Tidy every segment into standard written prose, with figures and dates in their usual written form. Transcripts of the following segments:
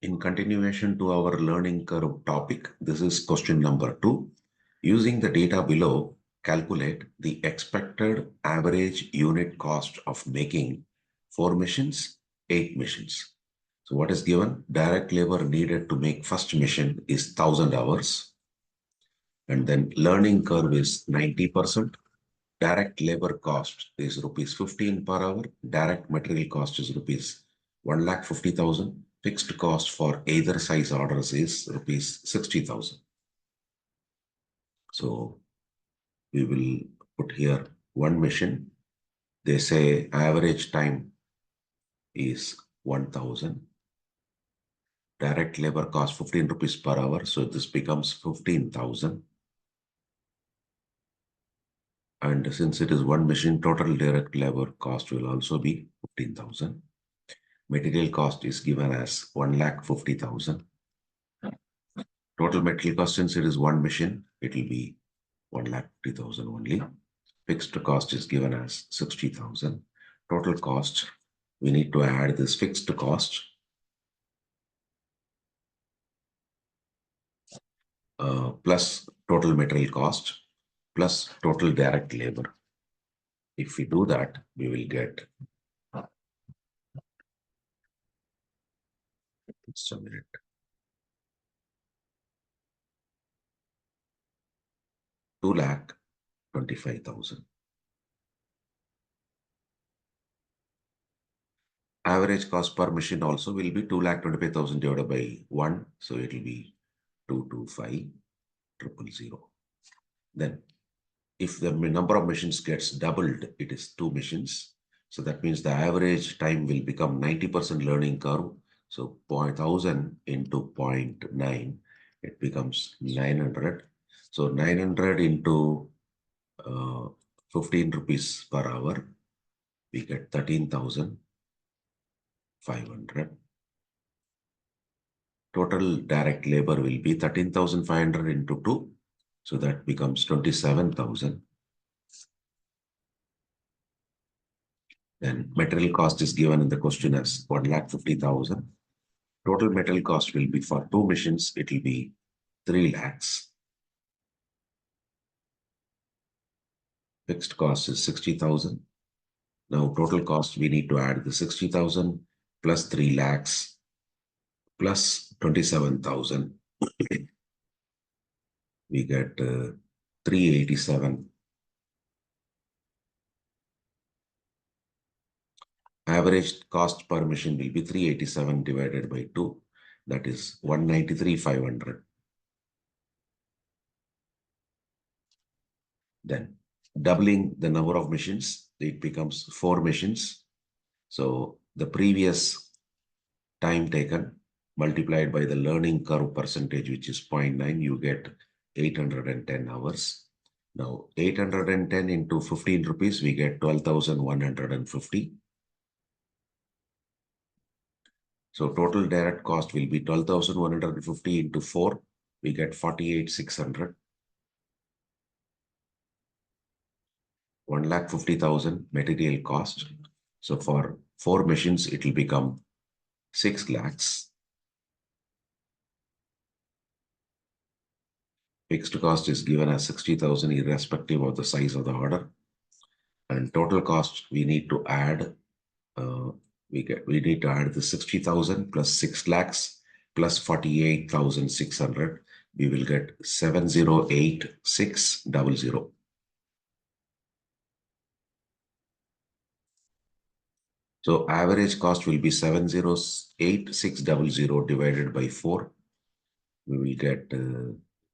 In continuation to our learning curve topic, this is question number 2. Using the data below, calculate the expected average unit cost of making 4 machines, 8 machines. So what is given? Direct labor needed to make first machine is 1000 hours. And then learning curve is 90%. Direct labor cost is rupees 15 per hour. Direct material cost is rupees 1,50,000. Fixed cost for either size orders is rupees 60,000. So we will put here one machine. They say average time is 1,000. Direct labor cost 15 rupees per hour. So this becomes 15,000. And since it is one machine, total direct labor cost will also be 15,000. Material cost is given as 1,50,000. Total material cost, since it is one machine, it will be 1,50,000 only. Fixed cost is given as 60,000. Total cost, we need to add this fixed cost plus total material cost plus total direct labor. If we do that, we will get just a minute. $2,25,000. Average cost per machine also will be 2,25,000 divided by 1. So it will be 225,000. Then if the number of machines gets doubled, it is 2 machines. So that means the average time will become 90% learning curve. So 0.1000 into 0.9, it becomes 900. So 900 into 15 rupees per hour, we get 13,500. Total direct labor will be 13,500 into 2. So that becomes 27,000. Then material cost is given in the question as 1,50,000. Total material cost will be for 2 machines, it will be 3 lakhs. Fixed cost is 60,000. Now total cost, we need to add the 60,000 plus 3 lakhs plus 27,000. We get 387. Average cost per machine will be 387 divided by 2. That is 193,500. Then doubling the number of machines, it becomes 4 machines. So the previous time taken multiplied by the learning curve percentage, which is 0.9, you get 810 hours. Now 810 into 15 rupees, we get 12,150. So total direct cost will be 12,150 into 4, we get 48,600. 1,50,000 material cost. So for 4 machines, it will become 6 lakhs. Fixed cost is given as 60,000 irrespective of the size of the order. And total cost, we need to add, we need to add the 60,000 plus 6 lakhs plus 48,600. We will get 708,600. So average cost will be 708,600 divided by 4. We will get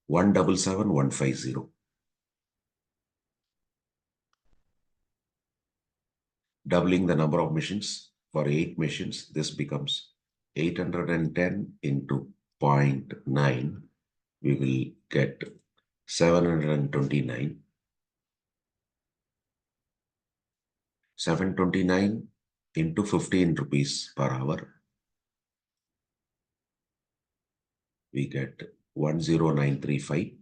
177,150. Doubling the number of machines for 8 machines, this becomes 810 into 0.9. We will get 729. 729 into 15 rupees per hour. We get 10935.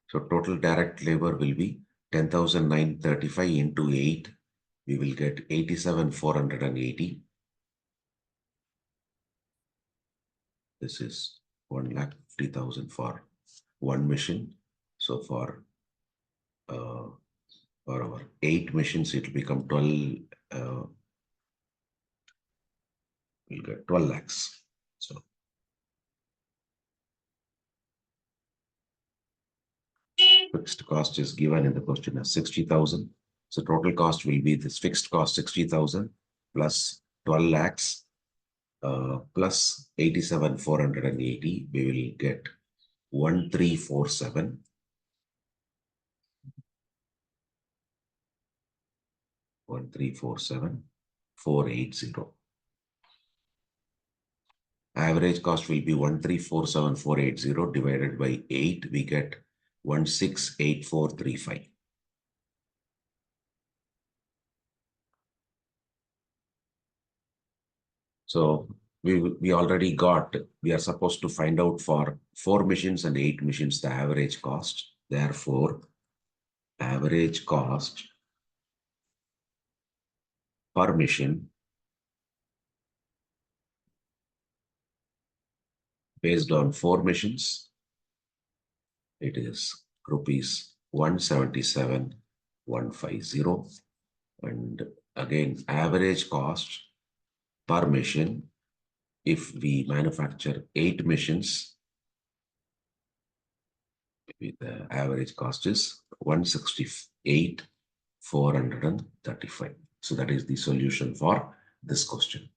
So total direct labor will be 10,935 into 8. we will get 87,480. This is 1,50,000 for one machine. So for our 8 machines, it will become 12. We'll get 12 lakhs. So fixed cost is given in the question as 60,000. So total cost will be this fixed cost 60,000 plus 12 lakhs plus 87,480. We will get 1347. 1347,480. Average cost will be 1347480 divided by 8. We get 168435. So we already got, we are supposed to find out for 4 machines and 8 machines the average cost. Therefore, average cost per machine based on 4 machines, it is rupees 177,150. And again, average cost per machine, if we manufacture 8 machines, the average cost is 168,435. So that is the solution for this question.